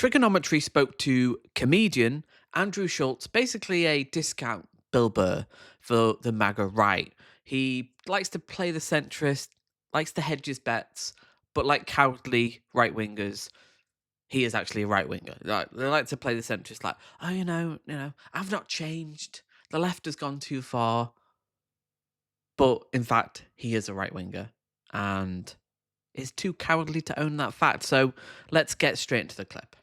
Trigonometry spoke to comedian Andrew Schultz, basically a discount Bill Burr for the MAGA right. He likes to play the centrist, likes to hedge his bets, but like cowardly right wingers, he is actually a right winger. They like to play the centrist, like, oh, I've not changed. The left has gone too far. But in fact, he is a right winger and is too cowardly to own that fact. So let's get straight into the clip.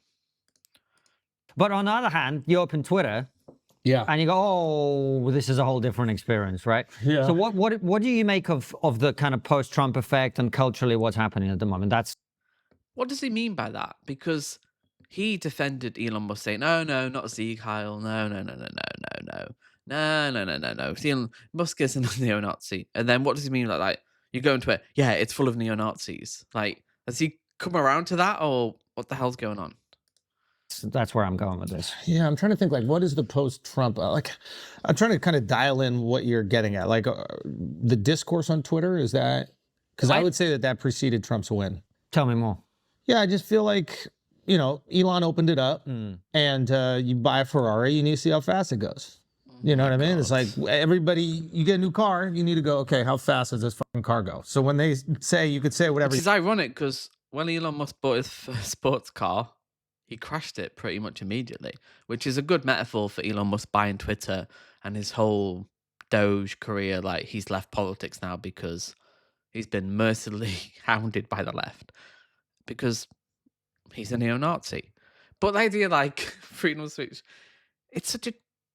But on the other hand, you open Twitter, Yeah. and you go, "Oh, this is a whole different experience, right?" Yeah. So what do you make of the kind of post-Trump effect and culturally what's happening at the moment? What does he mean by that? Because he defended Elon Musk saying, "No, no, not Sieg Heil. No, no, no, no, no, no, no, no, no, no, no. Elon Musk is a neo-Nazi." And then what does he mean like you go into it? Yeah, it's full of neo-Nazis. Like, has he come around to that, or what the hell's going on? That's where I'm going with this. Yeah, I'm trying to think, like, what is the post-Trump, I'm trying to kind of dial in what you're getting at. Like, the discourse on Twitter, is that, because I would say that preceded Trump's win. Tell me more. Yeah, I just feel like, Elon opened it up, and you buy a Ferrari, you need to see how fast it goes. You know what I mean? It's like everybody, you get a new car, you need to go, okay, how fast does this fucking car go? So when they say, you could say whatever. Which is ironic, because when Elon Musk bought his first sports car, he crashed it pretty much immediately, which is a good metaphor for Elon Musk buying Twitter and his whole Doge career. Like, he's left politics now because he's been mercilessly hounded by the left because he's a neo-Nazi. But the idea, like, freedom of speech, it's such a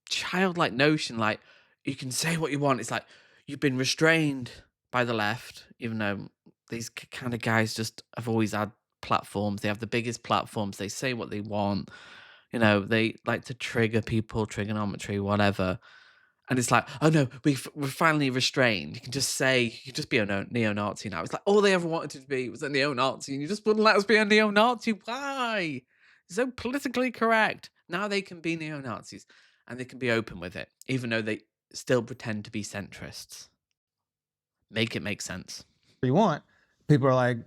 childlike notion. Like, you can say what you want. It's like you've been restrained by the left, even though these kind of guys just have always had platforms. They have the biggest platforms. They say what they want. They like to trigger people, trigonometry, whatever. And it's like, oh no, we're finally restrained. You can just be a neo-Nazi now. It's like all they ever wanted to be was a neo-Nazi, and you just wouldn't let us be a neo-Nazi. Why? So politically correct. Now they can be neo-Nazis, and they can be open with it, even though they still pretend to be centrists. Make it make sense. You want, people are like,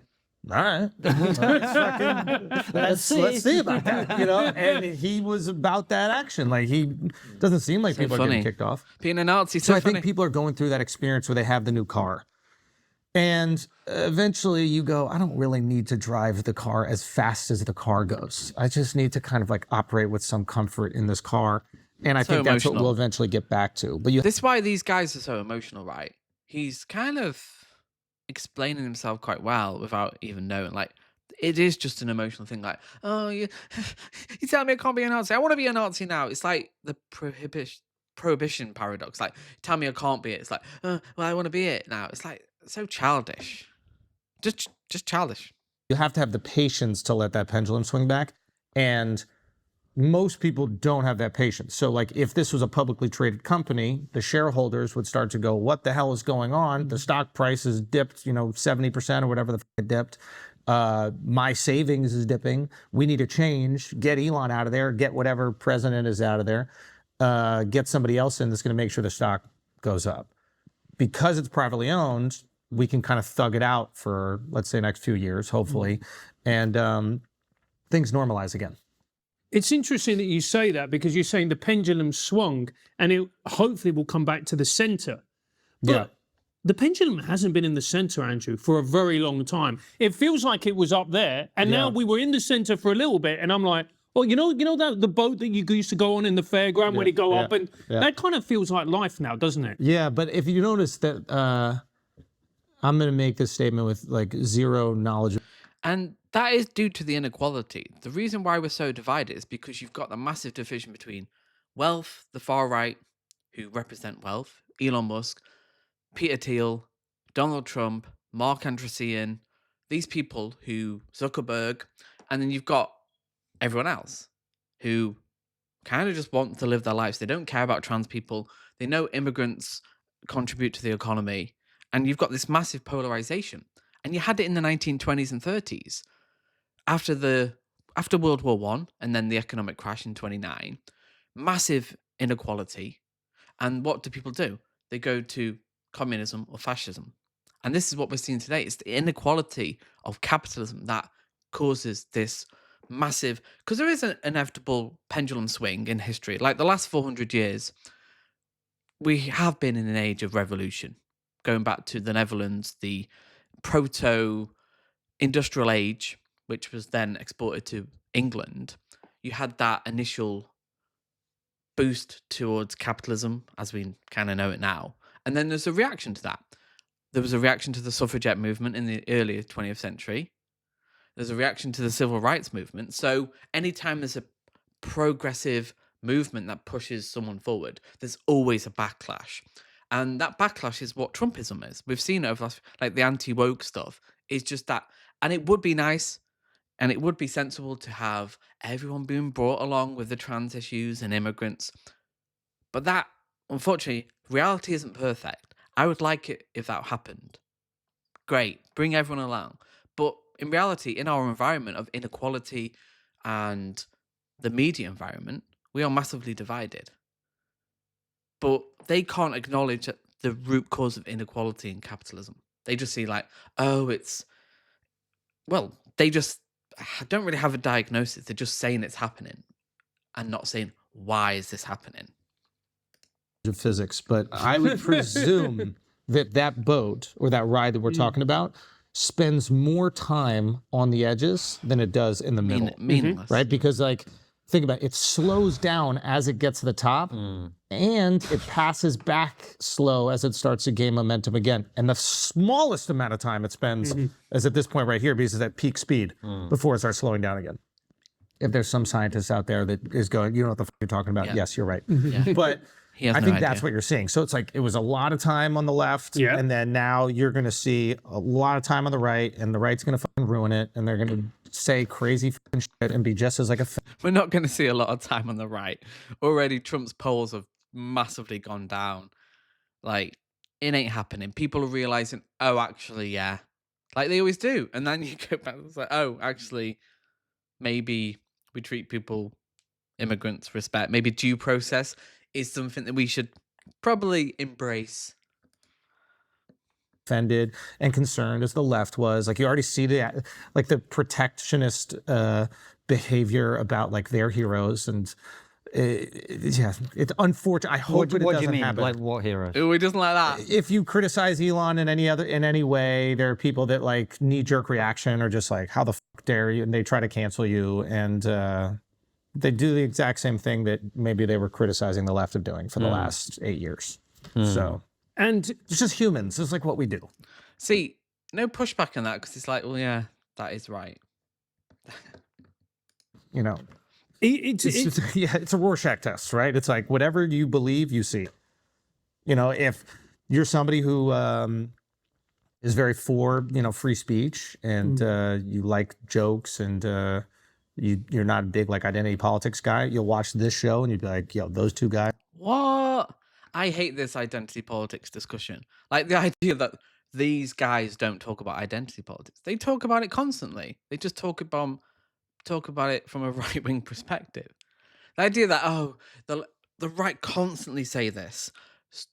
all right, let's see about that, and he was about that action. Like, he doesn't seem like people are getting kicked off. Being a Nazi, so I think people are going through that experience where they have the new car, and eventually you go, I don't really need to drive the car as fast as the car goes. I just need to kind of like operate with some comfort in this car, and I think that's what we'll eventually get back to. But this is why these guys are so emotional, right? He's kind of explaining himself quite well without even knowing. Like, it is just an emotional thing. Like, oh, you tell me I can't be a Nazi. I want to be a Nazi now. It's like the prohibition paradox. Like, tell me I can't be it. It's like, well, I want to be it now. It's like so childish. Just childish. You have to have the patience to let that pendulum swing back, and most people don't have that patience. So, like, if this was a publicly traded company, the shareholders would start to go, what the hell is going on? The stock price has dipped, 70% or whatever the fuck it dipped. My savings is dipping. We need a change. Get Elon out of there. Get whatever president is out of there. Get somebody else in that's going to make sure the stock goes up. Because it's privately owned, we can kind of thug it out for, let's say, next few years, hopefully, and things normalize again. It's interesting that you say that, because you're saying the pendulum swung and it hopefully will come back to the center. But the pendulum hasn't been in the center, Andrew, for a very long time. It feels like it was up there, and now we were in the center for a little bit, and I'm like, well, you know that the boat that you used to go on in the fairground when it go up, and that kind of feels like life now, doesn't it? Yeah, but if you notice that, I'm going to make this statement with like zero knowledge. And that is due to the inequality. The reason why we're so divided is because you've got the massive division between wealth, the far right, who represent wealth, Elon Musk, Peter Thiel, Donald Trump, Mark Andreessen, these people who, Zuckerberg, and then you've got everyone else who kind of just want to live their lives. They don't care about trans people. They know immigrants contribute to the economy. And you've got this massive polarization. And you had it in the 1920s and 30s. After World War I, and then the economic crash in 29, massive inequality. And what do people do? They go to communism or fascism. And this is what we're seeing today. It's the inequality of capitalism that causes this massive, because there is an inevitable pendulum swing in history. Like the last 400 years, we have been in an age of revolution, going back to the Netherlands, the proto industrial age, which was then exported to England. You had that initial boost towards capitalism as we kind of know it now. And then there's a reaction to that. There was a reaction to the suffragette movement in the early 20th century. There's a reaction to the civil rights movement. So anytime there's a progressive movement that pushes someone forward, there's always a backlash. And that backlash is what Trumpism is. We've seen it over the last, like the anti-woke stuff is just that. And it would be nice and it would be sensible to have everyone being brought along with the trans issues and immigrants. But that, unfortunately, reality isn't perfect. I would like it if that happened. Great, bring everyone along. But in reality, in our environment of inequality and the media environment, we are massively divided. But they can't acknowledge the root cause of inequality in capitalism. They just see like, oh, they just don't really have a diagnosis. They're just saying it's happening and not saying, why is this happening? Of physics, but I would presume that boat or that ride that we're talking about spends more time on the edges than it does in the middle. Meaningless. Right? Because like, think about it, it slows down as it gets to the top and it passes back slow as it starts to gain momentum again. And the smallest amount of time it spends is at this point right here because it's at peak speed before it starts slowing down again. If there's some scientist out there that is going, you know what the f you're talking about? Yeah. Yes, you're right. Yeah. But I no think idea. that's what you're seeing. So it's like, it was a lot of time on the left, and then now you're going to see a lot of time on the right, and the right's going to fucking ruin it, and they're going to say crazy fucking shit and be just as like a... We're not going to see a lot of time on the right. Already Trump's polls have massively gone down. Like, it ain't happening. People are realizing, oh, actually, yeah. Like they always do. And then you go back, it's like, oh, actually, maybe we treat people, immigrants, respect. Maybe due process is something that we should probably embrace. Offended and concerned as the left was. Like you already see the like the protectionist behavior about like their heroes, and it's unfortunate. I hope it What do doesn't you mean? happen. Like what heroes? Oh, he doesn't like that. If you criticize Elon in any way, there are people that like knee-jerk reaction or just like, how the fuck dare you, and they try to cancel you, and they do the exact same thing that maybe they were criticizing the left of doing for the last 8 years. So, And it's just humans. It's like what we do. See, no pushback on that because it's like, well, yeah, that is right. You know, it's it's a Rorschach test, right? It's like whatever you believe, you see. You know, if you're somebody who is very for, you know, free speech and you like jokes and you're not a big like identity politics guy, you'll watch this show and you'd be like, yo, those two guys. What? I hate this identity politics discussion. Like the idea that these guys don't talk about identity politics. They talk about it constantly. They just talk about it from a right-wing perspective. The idea that, oh, the right constantly say this.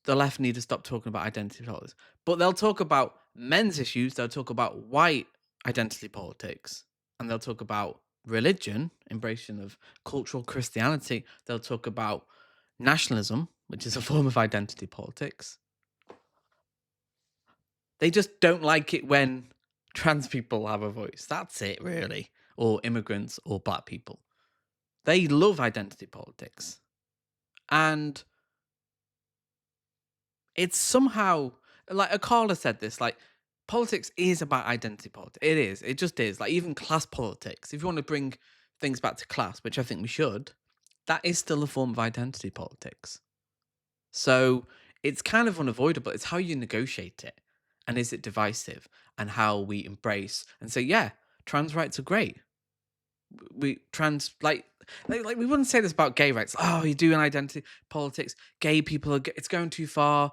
The left need to stop talking about identity politics. But they'll talk about men's issues. They'll talk about white identity politics. And they'll talk about religion, embracing of cultural Christianity. They'll talk about nationalism, which is a form of identity politics. They just don't like it when trans people have a voice. That's it, really. Or immigrants or black people. They love identity politics. And it's somehow, like Akala said this, like, politics is about identity politics. It is. It just is. Like, even class politics, if you want to bring things back to class, which I think we should, that is still a form of identity politics. So it's kind of unavoidable. It's how you negotiate it. And is it divisive? And how we embrace and say, yeah, trans rights are great. We wouldn't say this about gay rights. Oh, you're doing identity politics. Gay people it's going too far.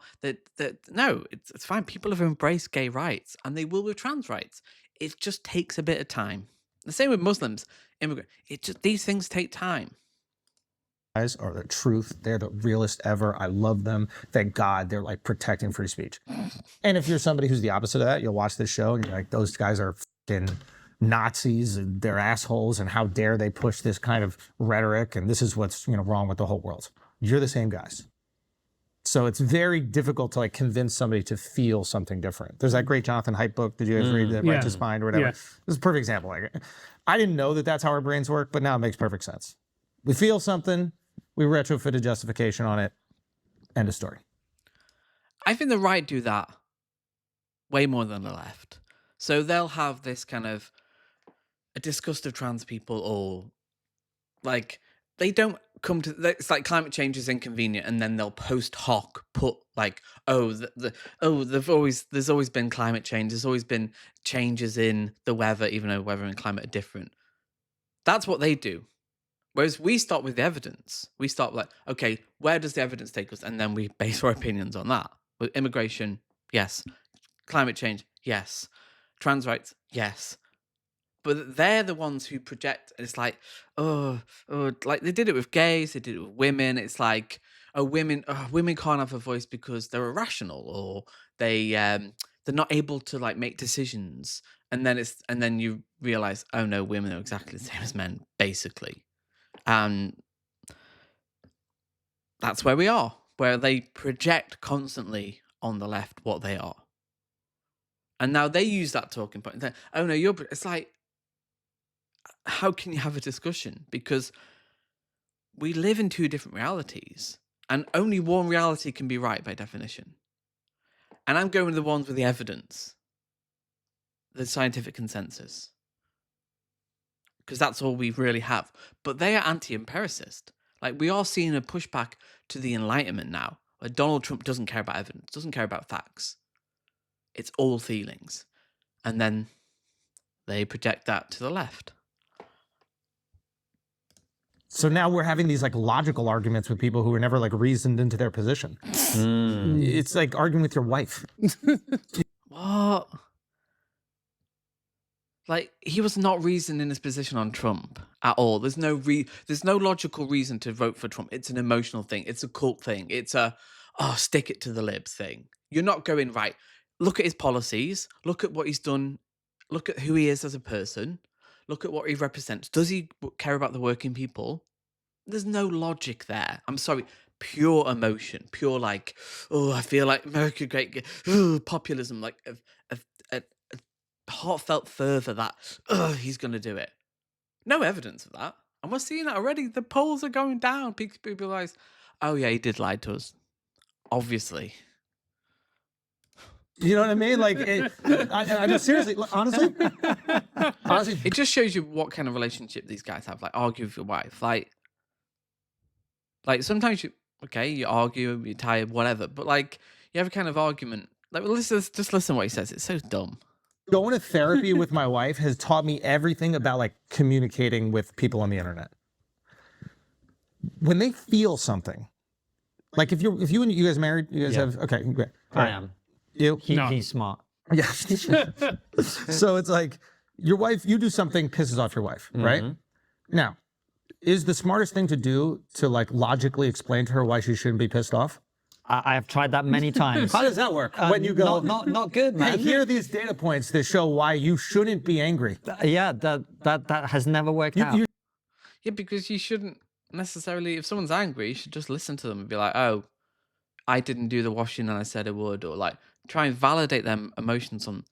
No, it's fine. People have embraced gay rights, and they will with trans rights. It just takes a bit of time. The same with Muslims, immigrants. These things take time. Guys are the truth. They're the realest ever. I love them. Thank God they're like protecting free speech. And if you're somebody who's the opposite of that, you'll watch this show and you're like, those guys are fucking Nazis and they're assholes and how dare they push this kind of rhetoric and this is what's wrong with the whole world. You're the same guys. So it's very difficult to like convince somebody to feel something different. There's that great Jonathan Haidt book. Did you guys read that? Yeah. Righteous Mind or whatever? Yeah. This is a perfect example. Like, I didn't know that that's how our brains work, but now it makes perfect sense. We feel something, we retrofit a justification on it. End of story. I think the right do that way more than the left. So they'll have this kind of a disgust of trans people, or like they don't come to. It's like climate change is inconvenient, and then they'll post hoc put like, there's always been climate change. There's always been changes in the weather, even though weather and climate are different. That's what they do. Whereas we start with the evidence. We start like, okay, where does the evidence take us? And then we base our opinions on that. With immigration, yes. Climate change, yes. Trans rights, yes. But they're the ones who project. It's like, like they did it with gays, they did it with women. It's like, women can't have a voice because they're irrational, or they're not able to like make decisions. And then you realize, oh no, women are exactly the same as men, basically. And that's where we are, where they project constantly on the left what they are. And now they use that talking point. And oh no, it's like, how can you have a discussion? Because we live in two different realities, and only one reality can be right by definition. And I'm going with the ones with the evidence, the scientific consensus, because that's all we really have. But they are anti-empiricist. Like, we are seeing a pushback to the Enlightenment now. Like, Donald Trump doesn't care about evidence, doesn't care about facts. It's all feelings. And then they project that to the left. So now we're having these like logical arguments with people who were never like reasoned into their position. It's like arguing with your wife. What? Like, he was not reasoned in his position on Trump at all. There's no logical reason to vote for Trump. It's an emotional thing. It's a cult thing. It's a, stick it to the libs thing. You're not going, right, look at his policies. Look at what he's done. Look at who he is as a person. Look at what he represents. Does he care about the working people? There's no logic there. I'm sorry. Pure emotion. Pure like, I feel like America great. Populism. Like a heartfelt fervor that he's going to do it. No evidence of that. And we're seeing that already. The polls are going down. People realize, oh yeah, he did lie to us. Obviously. You know what I mean? Like, I just seriously, honestly, it just shows you what kind of relationship these guys have. Like, argue with your wife. Like sometimes you argue, you're tired, whatever. But like, you have a kind of argument. Like, just listen to what he says. It's so dumb. Going to therapy with my wife has taught me everything about like communicating with people on the internet. When they feel something, like if you and you guys married, you guys have, okay, great. I am. You? He's smart. Yeah. So it's like your wife, you do something pisses off your wife, right? Now, is the smartest thing to do to like logically explain to her why she shouldn't be pissed off? I have tried that many times. How does that work? When you go, not good, man. hey, here are these data points that show why you shouldn't be angry. Yeah, that has never worked out. Yeah, because you shouldn't necessarily, if someone's angry, you should just listen to them and be like, oh, I didn't do the washing and I said I would, or like try and validate their emotions on.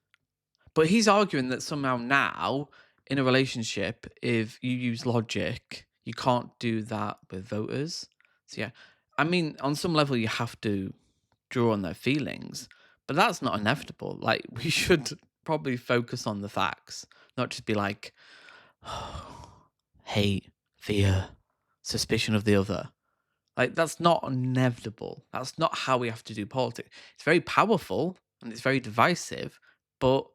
But he's arguing that somehow now in a relationship, if you use logic, you can't do that with voters. So yeah, I mean, on some level, you have to draw on their feelings, but that's not inevitable. Like, we should probably focus on the facts, not just be like, hate, fear, suspicion of the other. Like, that's not inevitable. That's not how we have to do politics. It's very powerful and it's very divisive, but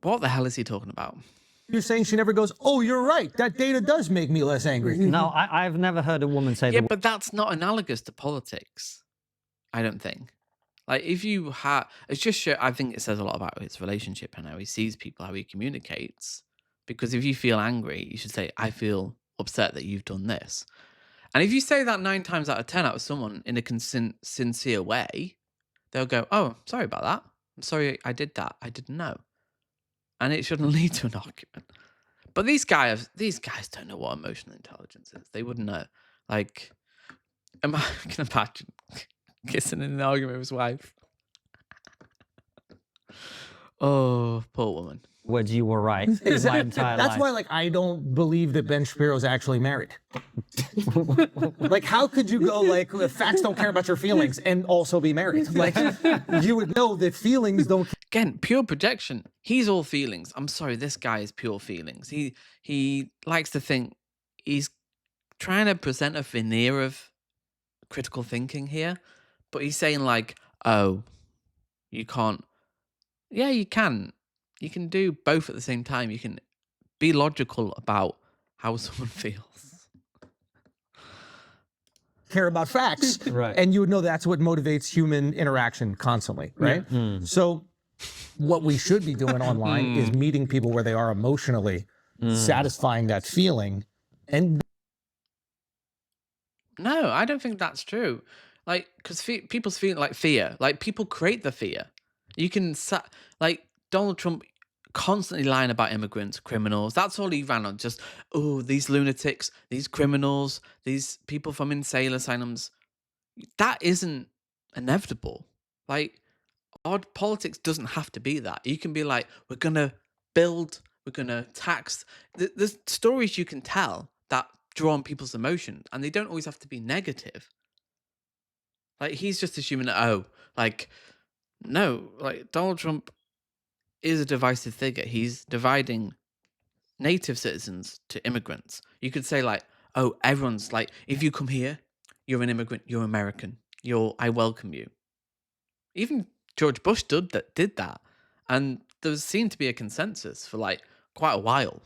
what the hell is he talking about? You're saying she never goes, oh, you're right. That data does make me less angry. No, I've never heard a woman say Yeah, but that's not analogous to politics, I don't think. Like, if you have, it's just, I think it says a lot about his relationship and how he sees people, how he communicates. Because if you feel angry, you should say, I feel upset that you've done this. And if you say that 9 times out of 10 out of someone in a sincere way, they'll go, oh, sorry about that. I'm sorry I did that. I didn't know. and it shouldn't lead to an argument. But these guys don't know what emotional intelligence is. They wouldn't know. Like, I can imagine kissing in an argument with his wife. Oh, poor woman. Where you were right in my entire That's life. why, like, I don't believe that Ben Shapiro's actually married. Like, how could you go, like, facts don't care about your feelings and also be married? Like, you would know that feelings don't. Again, pure projection. He's all feelings. I'm sorry, this guy is pure feelings. He likes to think he's trying to present a veneer of critical thinking here, but he's saying like, oh, you can't. Yeah, you can. You can do both at the same time. You can be logical about how someone feels. Care about facts. Right. And you would know that's what motivates human interaction constantly, right? So what we should be doing online is meeting people where they are emotionally, satisfying that feeling. And No, I don't think that's true. Like, because people's feeling like fear. Like, people create the fear. You can like Donald Trump constantly lying about immigrants, criminals. That's all he ran on. Just, oh, these lunatics, these criminals, these people from insane asylums. That isn't inevitable. Like, odd politics doesn't have to be that. You can be like, we're gonna build, we're gonna tax. There's stories you can tell that draw on people's emotions, and they don't always have to be negative. Like, he's just assuming that, oh, like, no, like, Donald Trump is a divisive figure. He's dividing native citizens to immigrants. You could say, like, oh, everyone's like, if you come here, you're an immigrant, you're American, I welcome you. Even George Bush did that. And there seemed to be a consensus for like quite a while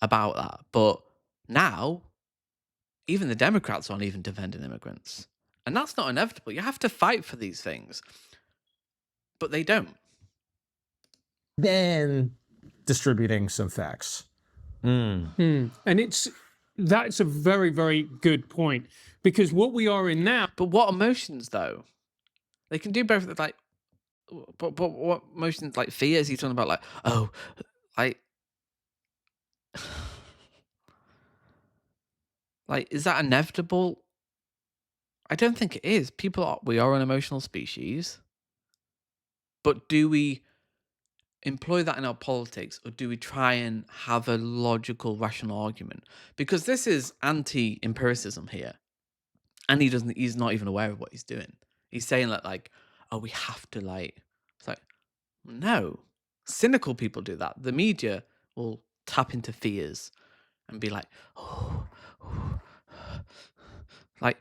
about that. But now, even the Democrats aren't even defending immigrants. And that's not inevitable. You have to fight for these things. But they don't. then distributing some facts. And that's a very, very good point, because what we are in now. But what emotions, though? They can do both. Like, but what emotions? Like fear? Is he talking about like, oh, like, is that inevitable? I don't think it is. We are an emotional species. But do we employ that in our politics, or do we try and have a logical, rational argument? Because this is anti-empiricism here. And he's not even aware of what he's doing. He's saying that, like, oh, we have to, like, it's like, no. Cynical people do that. The media will tap into fears and be like, oh. Like,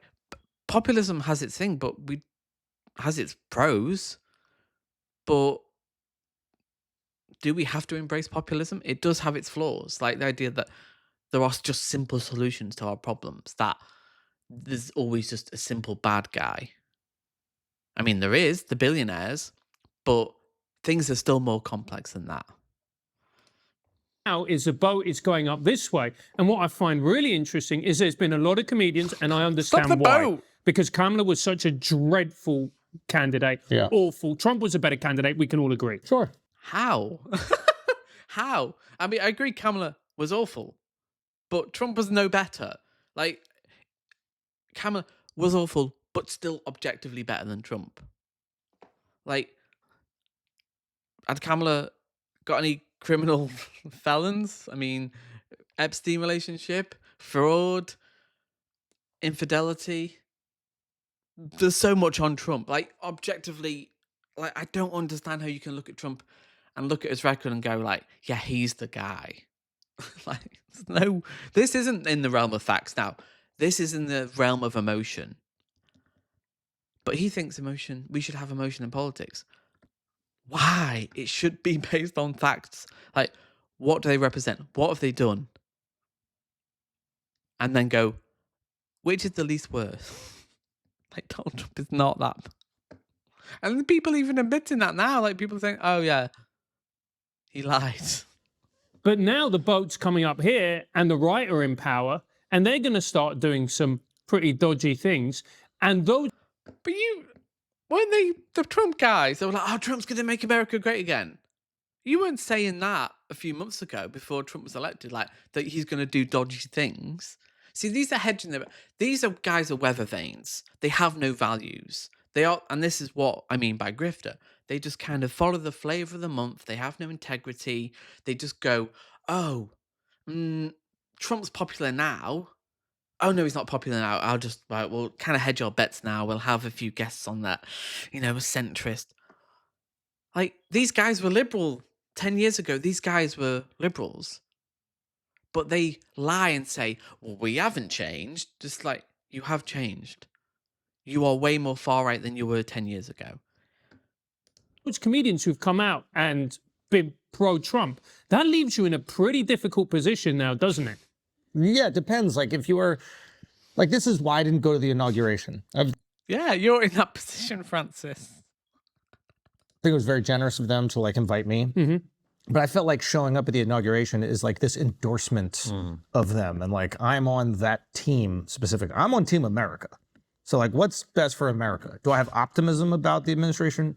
populism has its thing, but has its pros. But do we have to embrace populism? It does have its flaws. Like the idea that there are just simple solutions to our problems, that there's always just a simple bad guy. I mean, there is the billionaires, but things are still more complex than that. Now is the boat is going up this way. And what I find really interesting is there's been a lot of comedians, and I understand Stop the why. boat! Because Kamala was such a dreadful candidate. Yeah. Awful. Trump was a better candidate. We can all agree. Sure. How? How? I mean, I agree Kamala was awful, but Trump was no better. Like, Kamala was awful, but still objectively better than Trump. Like, had Kamala got any criminal felons? I mean, Epstein relationship, fraud, infidelity. There's so much on Trump. Like, objectively, like, I don't understand how you can look at Trump and look at his record and go like, yeah, he's the guy. Like, no, this isn't in the realm of facts now. This is in the realm of emotion. But he thinks we should have emotion in politics. Why? It should be based on facts. Like, what do they represent? What have they done? And then go, which is the least worst? Like, Donald Trump is not that. And people even admitting that now. Like, people saying, oh, yeah, he lied. But now the boat's coming up here and the right are in power, and they're going to start doing some pretty dodgy things. And those. But weren't they the Trump guys? They were like, oh, Trump's going to make America great again. You weren't saying that a few months ago before Trump was elected, like that he's going to do dodgy things. See, these are hedging their. These are guys are weather vanes. They have no values. They are, and this is what I mean by grifter. They just kind of follow the flavor of the month. They have no integrity. They just go, oh, Trump's popular now. Oh no, he's not popular now. I'll just right, we'll kind of hedge our bets now. We'll have a few guests on that, a centrist. Like these guys were liberal 10 years ago. These guys were liberals, but they lie and say, "Well, we haven't changed." Just like you have changed. You are way more far right than you were 10 years ago. Which comedians who've come out and been pro-Trump, that leaves you in a pretty difficult position now, doesn't it? Yeah, it depends. Like if you were, like this is why I didn't go to the inauguration. Yeah, you're in that position, Francis. I think it was very generous of them to like invite me. But I felt like showing up at the inauguration is like this endorsement of them. And like, I'm on that team specifically. I'm on Team America. So like, what's best for America? Do I have optimism about the administration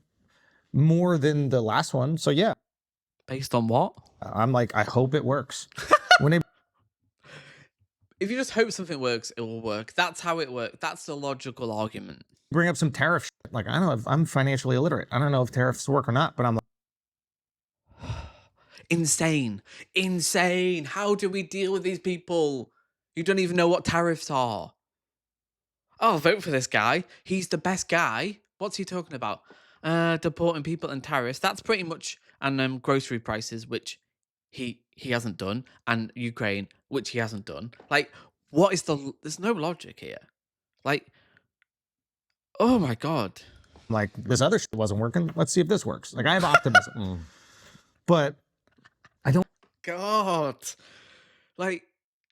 more than the last one? So yeah. Based on what? I'm like, I hope it works. When they If you just hope something works, it will work. That's how it works. That's the logical argument. bring up some tariff shit, like, I don't know if I'm financially illiterate. I don't know if tariffs work or not, but I'm like, Insane. Insane. How do we deal with these people? You don't even know what tariffs are. I'll vote for this guy. He's the best guy. What's he talking about? Deporting people and tariffs. That's pretty much, and grocery prices, which he hasn't done, and Ukraine, which he hasn't done. Like, what is there's no logic here. Like, oh my God. like this other shit wasn't working. Let's see if this works. Like I have optimism, but I don't God. Like,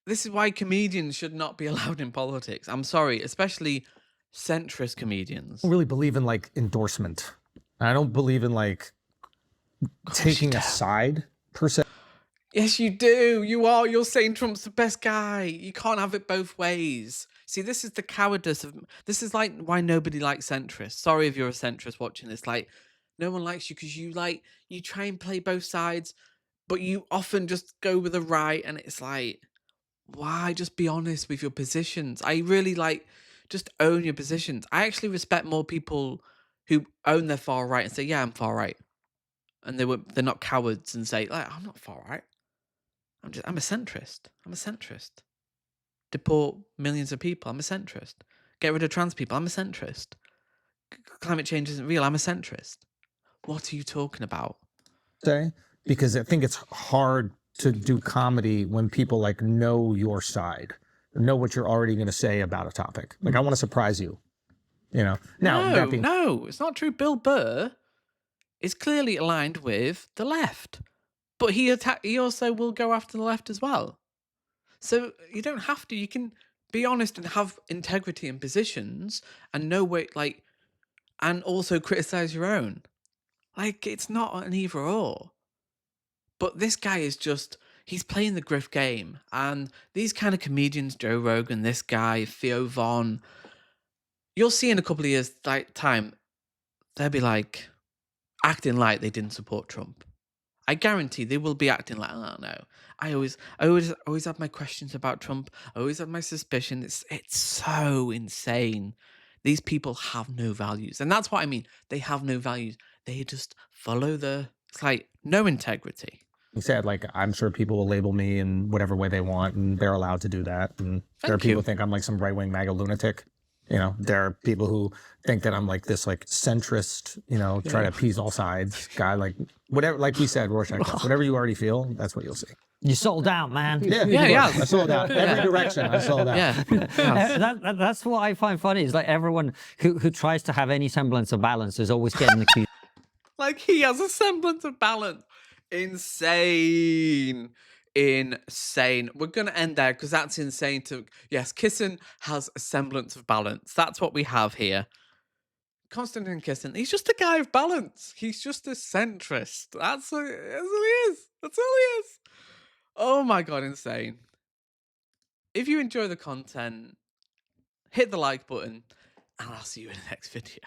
this is why comedians should not be allowed in politics. I'm sorry, especially centrist comedians. really believe in like endorsement. I don't believe in like taking a side per se. Yes, you do. You're saying Trump's the best guy. You can't have it both ways. See, this is the cowardice of. This is like why nobody likes centrists. Sorry if you're a centrist watching this. Like, no one likes you because you try and play both sides, but you often just go with the right, and it's like, why? Just be honest with your positions. I really like just own your positions. I actually respect more people who own their far right and say, yeah, I'm far right, and they're not cowards and say, like, I'm not far right. I'm a centrist. I'm a centrist. Deport millions of people. I'm a centrist. Get rid of trans people. I'm a centrist. Climate change isn't real. I'm a centrist. What are you talking about? Say because I think it's hard to do comedy when people like know your side, know what you're already going to say about a topic. Like I want to surprise you, you know. Now that being No, it's not true. Bill Burr is clearly aligned with the left, but he also will go after the left as well. So you don't have to. You can be honest and have integrity in positions and know and also criticize your own. Like, it's not an either or. But this guy is he's playing the grift game. And these kind of comedians, Joe Rogan, this guy, Theo Von, you'll see in a couple of years' time, they'll be like acting like they didn't support Trump. I guarantee they will be acting like, oh no. I always have my questions about Trump. I always have my suspicion. It's so insane. These people have no values. And that's what I mean. They have no values. They just follow it's like no integrity. said, like I'm sure people will label me in whatever way they want, and they're allowed to do that. And there are people who think I'm like some right-wing MAGA lunatic. You know, there are people who think that I'm like this like centrist, try to appease all sides guy, like whatever, like we said, Rorschach test, whatever you already feel, that's what you'll see. You sold out, man. Yeah. I sold out. Every direction, I sold out. Yeah. That's what I find funny. Is like everyone who tries to have any semblance of balance is always getting accused. Like he has a semblance of balance. Insane. We're going to end there because that's insane yes, Kissen has a semblance of balance. That's what we have here. Konstantin Kissen, he's just a guy of balance. He's just a centrist. That's all he is. That's all he is. Oh my God, insane. If you enjoy the content, hit the like button and I'll see you in the next video.